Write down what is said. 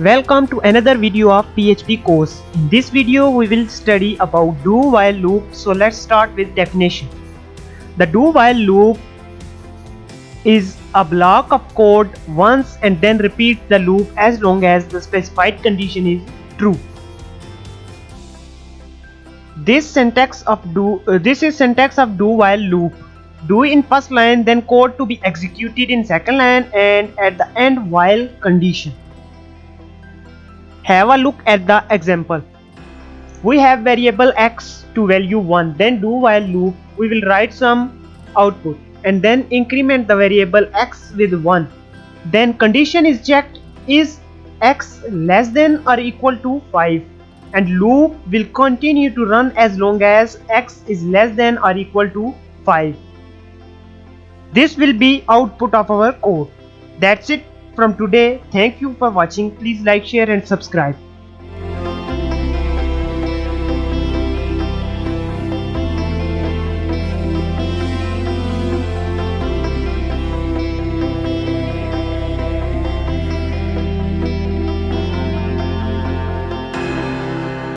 Welcome to another video of PHP course. In this video we will study about do while loop. So let's start with definition. The do while loop is a block of code once and then repeats the loop as long as the specified condition is true. This is syntax of do while loop. Do in first line, then code to be executed in second line, and at the end while condition. Have a look at the example. We have variable x to value 1, then do while loop we will write some output and then increment the variable x with 1. Then condition is checked, is x less than or equal to 5, and loop will continue to run as long as x is less than or equal to 5. This will be output of our code. That's it from today. Thank you for watching. Please like, share and subscribe.